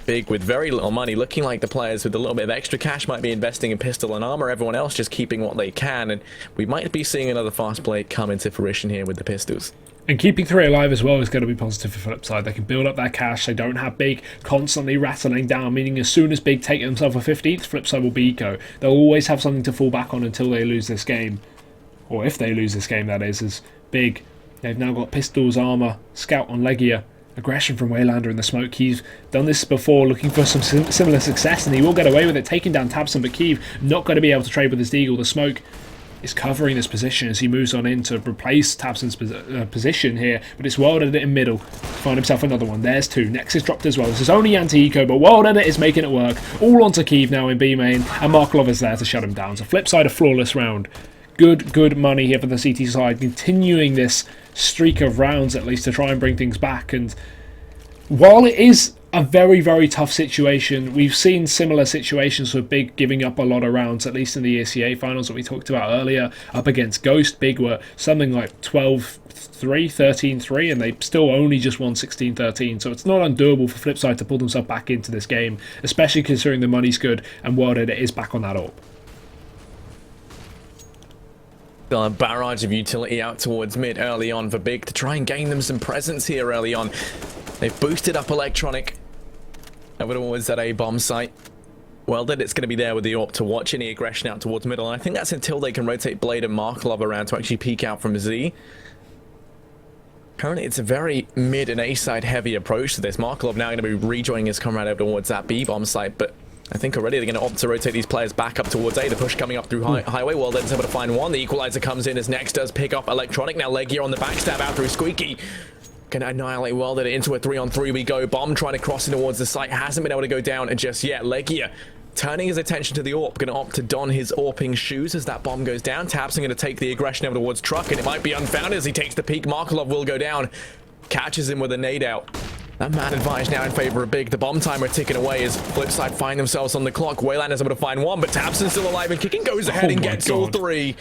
Big with very little money, looking like the players with a little bit of extra cash might be investing in pistol and armor. Everyone else just keeping what they can, and we might be seeing another fast play come into fruition here with the pistols. And keeping 3 alive as well is going to be positive for FSid. They can build up their cash. They don't have Big constantly rattling down, meaning as soon as Big take themselves a 15th, FSid will be eco. They'll always have something to fall back on until they lose this game. Or if they lose this game, that is, as Big. They've now got pistols, armor, scout on Legia. Aggression from Waylander in the smoke. He's done this before, looking for some similar success, and he will get away with it, taking down Tabson, but Kiev not going to be able to trade with his Deagle. The smoke is covering this position as he moves on in to replace Tabson's position here, but it's World Edit in middle to find himself another one. There's 2. Nex is dropped as well. This is only anti-eco, but World Edit is making it work. All onto Kiev now in B main, and Markelov is there to shut him down. So FSid, a flawless round. Good money here for the CT side, continuing this streak of rounds at least to try and bring things back. And while it is a very tough situation, we've seen similar situations with Big giving up a lot of rounds, at least in the ESL finals that we talked about earlier. Up against Ghost, Big were something like 12-3, 13-3, and they still only just won 16-13, so it's not undoable for FSid to pull themselves back into this game, especially considering the money's good and World Edit is back on that AWP. A barrage of utility out towards mid early on for Big to try and gain them some presence here early on. They've boosted up Electronic over towards that A bomb site. Well, then it's going to be there with the AWP to watch any aggression out towards middle, and I think that's until they can rotate Blade and Markelov around to actually peek out from Z. Currently, it's a very mid and A side heavy approach to this. Markelov now going to be rejoining his comrade over towards that B bomb site, but I think already they're going to opt to rotate these players back up towards A. The push coming up through highway. Well, then it's able to find one. The equalizer comes in as Nex does pick up Electronic. Now Legia on the backstab out through Squeaky. Gonna annihilate World into a 3-on-3 we go. Bomb trying to cross in towards the site. Hasn't been able to go down just yet. Legia turning his attention to the AWP. Gonna opt to don his AWPing shoes as that bomb goes down. tabseN gonna take the aggression over towards Truck, and it might be unfounded as he takes the peak. Markelov will go down. Catches him with a nade out. That man advantage now in favor of Big. The bomb timer ticking away as FSid3 find themselves on the clock. Waylander's able to find one, but tabseN's still alive and kicking. Goes ahead and gets all three.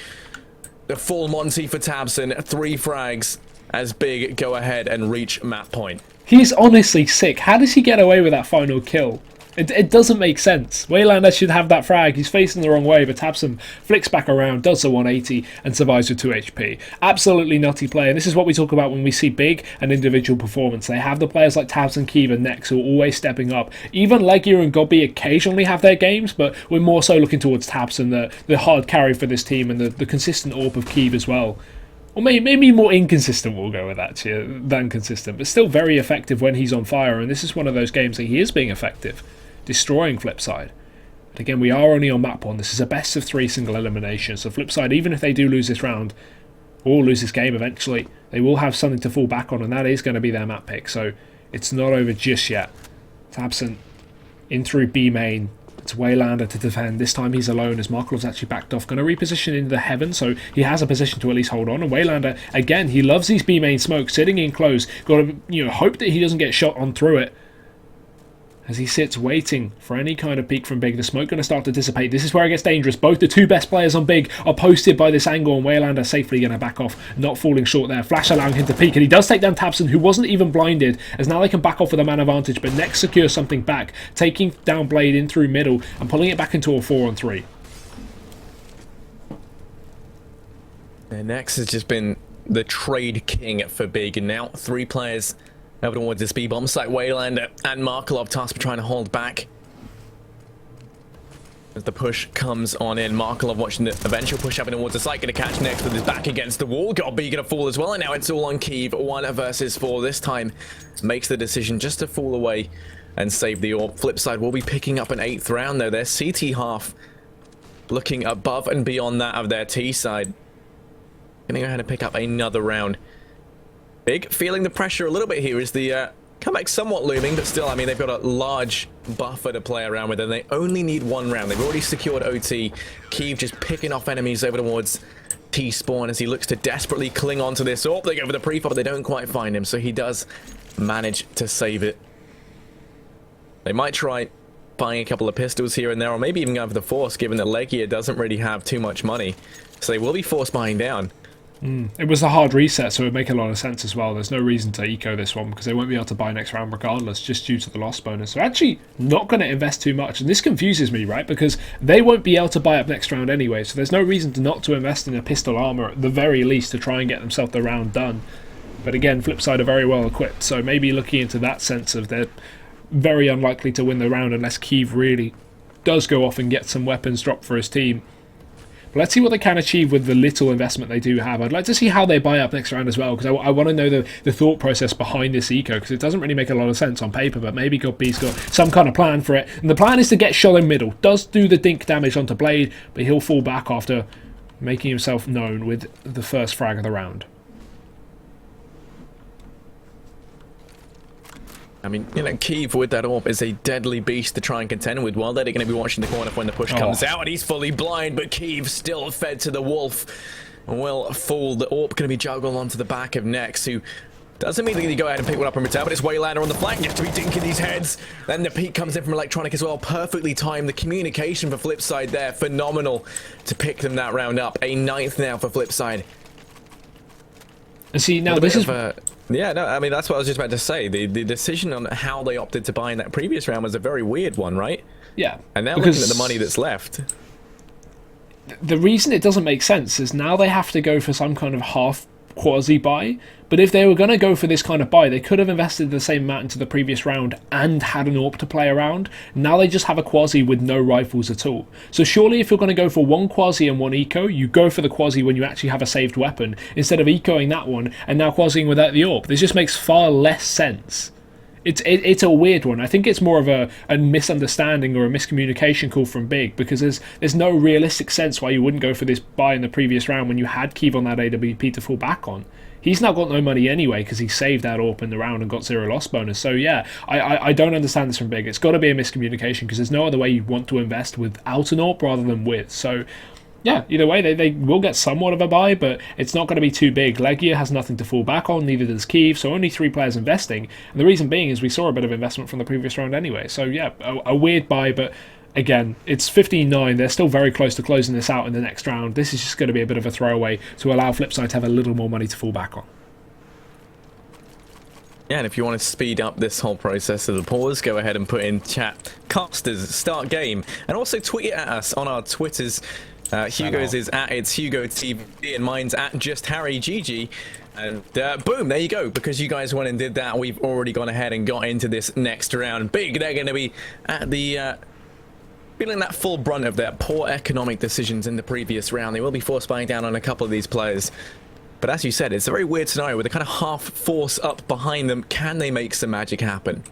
The full Monty for tabseN. 3 frags as Big go ahead and reach map point. He's honestly sick. How does he get away with that final kill? It doesn't make sense. Waylander should have that frag. He's facing the wrong way, but tabseN flicks back around, does the 180, and survives with 2 HP. Absolutely nutty play, and this is what we talk about when we see Big and individual performance. They have the players like tabseN, Keeve, and Nex who are always stepping up. Even Legia and Gobby occasionally have their games, but we're more so looking towards tabseN, the hard carry for this team, and the consistent AWP of Keeve as well. Or maybe more inconsistent, we'll go with that, than consistent, but still very effective when he's on fire, and this is one of those games that he is being effective, destroying FSid3. But again, we are only on map 1. This is a best of 3 single elimination, so FSid3, even if they do lose this round, or lose this game eventually, they will have something to fall back on, and that is going to be their map pick, so it's not over just yet. tabseN in through B main. It's Waylander to defend. This time he's alone as Markelov's actually backed off. Going to reposition into the heaven, so he has a position to at least hold on. And Waylander, again, he loves these B main smokes, sitting in close. Got to hope that he doesn't get shot on through it. As he sits waiting for any kind of peek from Big. The smoke going to start to dissipate. This is where it gets dangerous. Both the 2 best players on Big are posted by this angle, and Waylander safely going to back off, not falling short there. Flash allowing him to peek, and he does take down tabseN, who wasn't even blinded, as now they can back off with a man advantage, but Nex secures something back, taking down Blade in through middle and pulling it back into a 4-on-3. And Nex has just been the trade king for Big, and now 3 players over towards this B bomb site. Waylander and Markelov tasked with trying to hold back as the push comes on in. Markelov watching the eventual push up towards the site, going to catch Nex with his back against the wall. Gobby going to fall as well, and now it's all on Keeve. 1 versus 4 this time. Makes the decision just to fall away and save the AWP. FSid3 will be picking up an 8th round though. Their CT half looking above and beyond that of their T side. Going to go ahead and pick up another round. Big feeling the pressure a little bit here as the comeback somewhat looming, but still, I mean, they've got a large buffer to play around with, and they only need 1 round. They've already secured OT. Keeve just picking off enemies over towards T-spawn as he looks to desperately cling on to this AWP. They go for the pre-fire, but they don't quite find him, so he does manage to save it. They might try buying a couple of pistols here and there, or maybe even going for the Force, given that Legia doesn't really have too much money. So they will be Force buying down. It was a hard reset, so it would make a lot of sense as well. There's no reason to eco this one because they won't be able to buy next round regardless, just due to the loss bonus. So actually not going to invest too much, and this confuses me, right? Because they won't be able to buy up next round anyway, so there's no reason to not to invest in a pistol armor at the very least to try and get themselves the round done. But again, FSid3 are very well equipped, so maybe looking into that sense of they're very unlikely to win the round unless Keeve really does go off and get some weapons dropped for his team. Let's see what they can achieve with the little investment they do have. I'd like to see how they buy up next round as well, because I want to know the thought process behind this eco, because it doesn't really make a lot of sense on paper, but maybe Godby's got some kind of plan for it. And the plan is to get shot in middle. Does do the dink damage onto Blade, but he'll fall back after making himself known with the first frag of the round. I mean, you know, Keeve with that AWP is a deadly beast to try and contend with. While they're going to be watching the corner when the push comes out, and he's fully blind, but Keeve still fed to the wolf. Will fall. The AWP going to be juggled onto the back of Nex, who doesn't immediately go ahead and pick one up in return, but it's Waylander on the flank, gets to be dinking these heads. Then the peek comes in from Electronic as well, perfectly timed. The communication for FSid3 there, phenomenal to pick them that round up. A 9th now for FSid3. And see, now this is... Yeah, no, I mean, that's what I was just about to say. The decision on how they opted to buy in that previous round was a very weird one, right? Yeah. And now looking at the money that's left. The reason it doesn't make sense is now they have to go for some kind of half quasi-buy, but if they were going to go for this kind of buy, they could have invested the same amount into the previous round and had an AWP to play around. Now they just have a quasi with no rifles at all. So surely if you're going to go for 1 quasi and 1 eco, you go for the quasi when you actually have a saved weapon, instead of ecoing that one and now quasiing without the AWP. This just makes far less sense. It's a weird one. I think it's more of a misunderstanding or a miscommunication call from Big, because there's no realistic sense why you wouldn't go for this buy in the previous round when you had Keeve on that AWP to fall back on. He's now got no money anyway because he saved that AWP in the round and got 0 loss bonus. So yeah, I don't understand this from Big. It's got to be a miscommunication because there's no other way you want to invest without an AWP rather than with. So yeah, either way, they will get somewhat of a buy, but it's not going to be too big. Legia has nothing to fall back on, neither does Kyiv, so only 3 players investing. And the reason being is we saw a bit of investment from the previous round anyway. So yeah, a weird buy, but again, it's 15-9. They're still very close to closing this out in the next round. This is just going to be a bit of a throwaway to allow FSid to have a little more money to fall back on. Yeah, and if you want to speed up this whole process of the pause, go ahead and put in chat casters start game, and also tweet at us on our Twitters. Hugo's is at it's Hugo TV and mine's at just Harry GG. And boom, there you go. Because you guys went and did that, we've already gone ahead and got into this next round. Big, they're going to be at the feeling that full brunt of their poor economic decisions in the previous round. They will be force buying down on a couple of these players. But as you said, it's a very weird scenario with the kind of half force up behind them. Can they make some magic happen?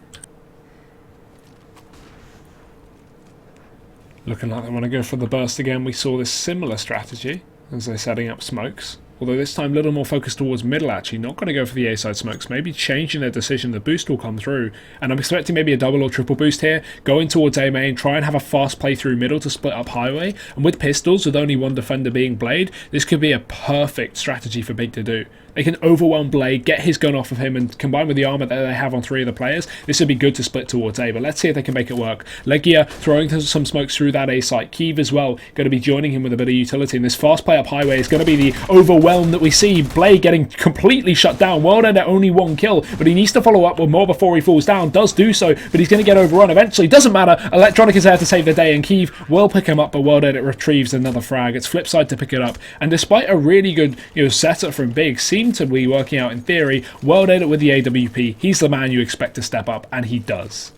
Looking like they want to go for the burst again. We saw this similar strategy as they're setting up smokes. Although this time a little more focused towards middle actually. Not going to go for the A side smokes. Maybe changing their decision. The boost will come through. And I'm expecting maybe a double or triple boost here. Going towards A main. Try and have a fast play through middle to split up highway. And with pistols, with only one defender being Blade, this could be a perfect strategy for Big to do. They can overwhelm Blade, get his gun off of him, and combined with the armor that they have on 3 of the players, this would be good to split towards A. But let's see if they can make it work. Legia throwing some smokes through that A site. Kyiv as well, going to be joining him with a bit of utility. And this fast play up highway is going to be the overwhelm that we see. Blade getting completely shut down. World Ender only 1 kill, but he needs to follow up with more before he falls down. Does do so, but he's going to get overrun eventually. Doesn't matter. Electronic is there to save the day, and Kyiv will pick him up, but World Ender retrieves another frag. It's FSid to pick it up. And despite a really good setup from Big, seemed to be working out in theory, World Ender with the AWP. He's the man you expect to step up, and he does.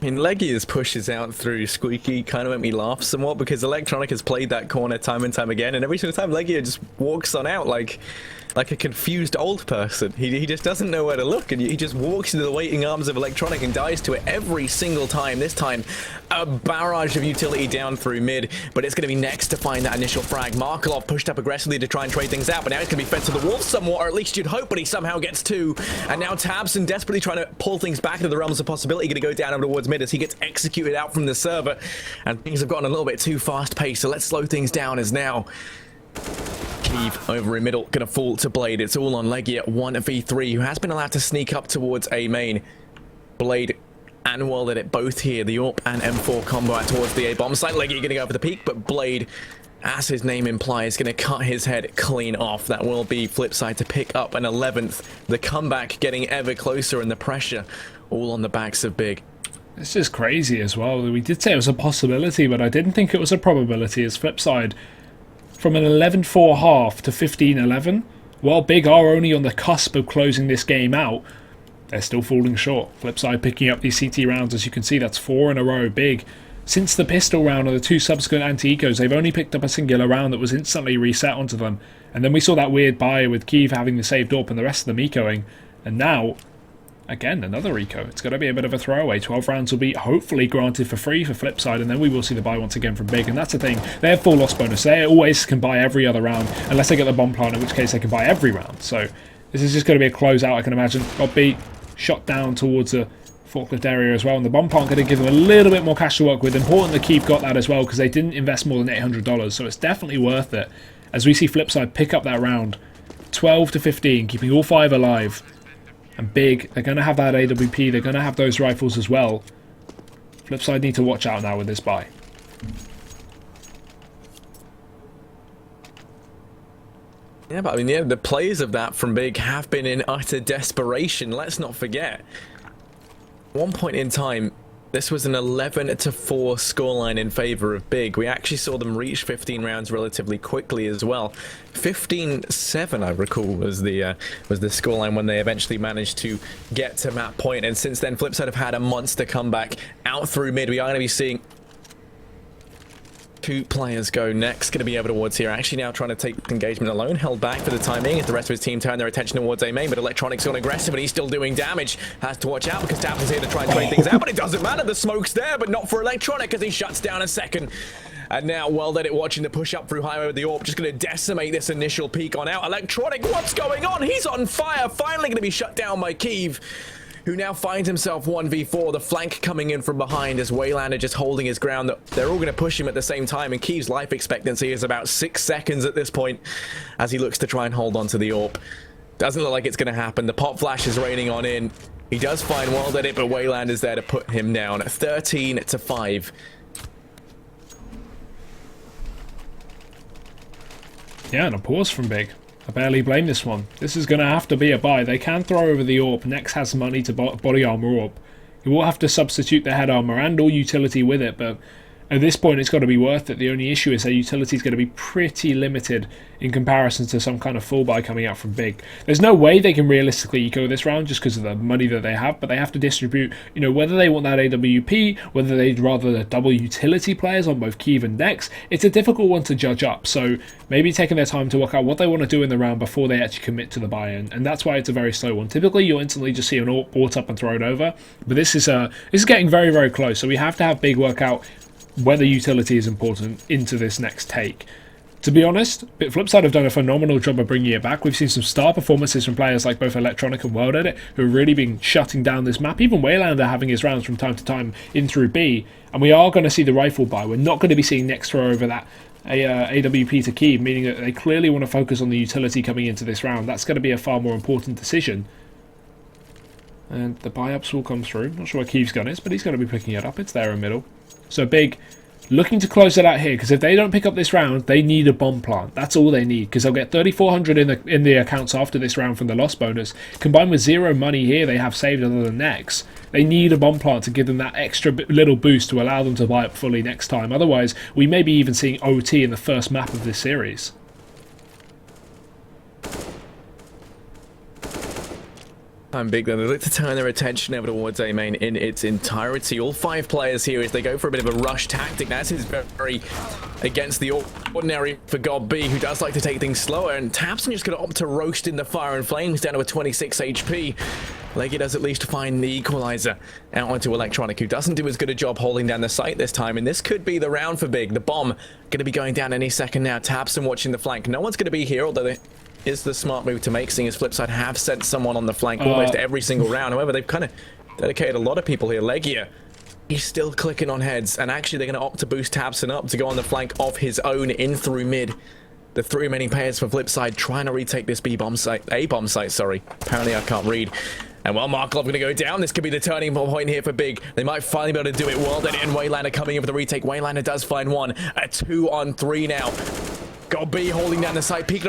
I mean, Legia's pushes out through Squeaky kind of made me laugh somewhat because Electronic has played that corner time and time again, and every single time Legia just walks on out like a confused old person. He just doesn't know where to look, and he just walks into the waiting arms of Electronic and dies to it every single time. This time, a barrage of utility down through mid, but it's going to be next to find that initial frag. Markelov pushed up aggressively to try and trade things out, but now he's going to be fed to the wall somewhat, or at least you'd hope, but he somehow gets 2. And now Tabson desperately trying to pull things back into the realms of possibility, going to go down over towards mid as he gets executed out from the server, and things have gotten a little bit too fast-paced, so let's slow things down as now Kyiv over in middle, gonna fall to Blade. It's all on Legia 1v3, who has been allowed to sneak up towards A main. Blade and World Edit both here. The AWP and M4 combo out towards the A bomb site. Legia gonna go for the peak, but Blade, as his name implies, gonna cut his head clean off. That will be FSid to pick up an 11th. The comeback getting ever closer, and the pressure all on the backs of Big. This is crazy as well. We did say it was a possibility, but I didn't think it was a probability. As FSid, from an 11-4 half to 15-11, while Big are only on the cusp of closing this game out, they're still falling short. FSid picking up these CT rounds, as you can see, that's 4 in a row. Big, since the pistol round or the 2 subsequent anti-ecos, they've only picked up a singular round that was instantly reset onto them. And then we saw that weird buy with Kyiv having the saved AWP and the rest of them ecoing. And now, again, another eco. It's going to be a bit of a throwaway. 12 rounds will be hopefully granted for free for FSid, and then we will see the buy once again from Big. And that's the thing. They have full loss bonus. They always can buy every other round, unless they get the bomb plant, in which case they can buy every round. So this is just going to be a closeout, I can imagine. Got beat, shot down towards the forklift area as well. And the bomb plant going to give them a little bit more cash to work with. Important that Kyiv got that as well, because they didn't invest more than $800. So it's definitely worth it. As we see FSid pick up that round. 12 to 15, keeping all 5 alive. And Big, they're going to have that AWP, they're going to have those rifles as well. FSid need to watch out now with this buy. Yeah, but I mean, yeah, the players of that from Big have been in utter desperation. Let's not forget, at one point in time, this was an 11-4 scoreline in favor of Big. We actually saw them reach 15 rounds relatively quickly as well. 15-7, I recall, was the scoreline when they eventually managed to get to that point. And since then, FSid have had a monster comeback out through mid. We are going to be seeing 2 players go next. Going to be over towards here. Actually now trying to take engagement alone. Held back for the time being as the rest of his team turn their attention towards A main. But Electronic's gone aggressive and he's still doing damage. Has to watch out because Taps is here to try and trade things out. But it doesn't matter. The smoke's there, but not for Electronic as he shuts down a second. And now World Edit watching the push up through highway with the AWP, just going to decimate this initial peak on out. Electronic, what's going on? He's on fire, finally going to be shut down by Keeve, who now finds himself 1v4. The flank coming in from behind as Waylander just holding his ground. They're all going to push him at the same time, and Keeve's life expectancy is about 6 seconds at this point as he looks to try and hold on to the AWP. Doesn't look like it's going to happen. The pop flash is raining on in. He does find World Edit, but Waylander's there to put him down at 13-5. Yeah, and a pause from Big. I barely blame this one. This is going to have to be a buy. They can throw over the AWP. Nex has money to body armor AWP. He will have to substitute the head armor and all utility with it, but at this point it's got to be worth it. The only issue is their utility is going to be pretty limited in comparison to some kind of full buy coming out from Big. There's no way they can realistically eco this round just because of the money that they have, but they have to distribute, you know, whether they want that AWP, whether they'd rather the double utility players on both Keeve and Nex. It's a difficult one to judge up, so maybe taking their time to work out what they want to do in the round before they actually commit to the buy-in, and that's why it's a very slow one. Typically you'll instantly just see an AWP bought up and thrown over, but this is getting very, very close, so we have to have Big work out whether utility is important into this next take. To be honest, Flipside have done a phenomenal job of bringing it back. We've seen some star performances from players like both Electronic and World Edit, who have really been shutting down this map. Even Waylander having his rounds from time to time in through B. And we are going to see the rifle buy. We're not going to be seeing Nex throw over that AWP to Keeve, meaning that they clearly want to focus on the utility coming into this round. That's going to be a far more important decision. And the buy-ups will come through. Not sure where Keeve's gun is, but he's going to be picking it up. It's there in middle. So Big looking to close it out here, because if they don't pick up this round, they need a bomb plant. That's all they need, because they'll get 3,400 in the accounts after this round from the loss bonus. Combined with 0 money here they have saved other than Nex. They need a bomb plant to give them that extra little boost to allow them to buy up fully next time. Otherwise, we may be even seeing OT in the first map of this series. I'm Big, then they look to turn their attention over towards A main in its entirety. All 5 players here as they go for a bit of a rush tactic. Now, this is very against the ordinary for God B, who does like to take things slower, and Tapson just going to opt to roast in the fire and flames down to a 26 HP. Leggy does at least find the equalizer out onto Electronic, who doesn't do as good a job holding down the site this time, and this could be the round for Big. The bomb going to be going down any second now. Tapson watching the flank. No one's going to be here, although they is the smart move to make, seeing as Flipside have sent someone on the flank almost every single round. However, they've kind of dedicated a lot of people here. Legia, he's still clicking on heads, and actually they're going to opt to boost Tabson up to go on the flank of his own in through mid. The 3 remaining players for Flipside trying to retake this A-bomb site, sorry. Apparently I can't read. And well, Markov going to go down. This could be the turning point here for Big. They might finally be able to do it. World Edit and Waylander coming in for the retake. Waylander does find one. A 2-on-3 now. God B holding down the site. Peak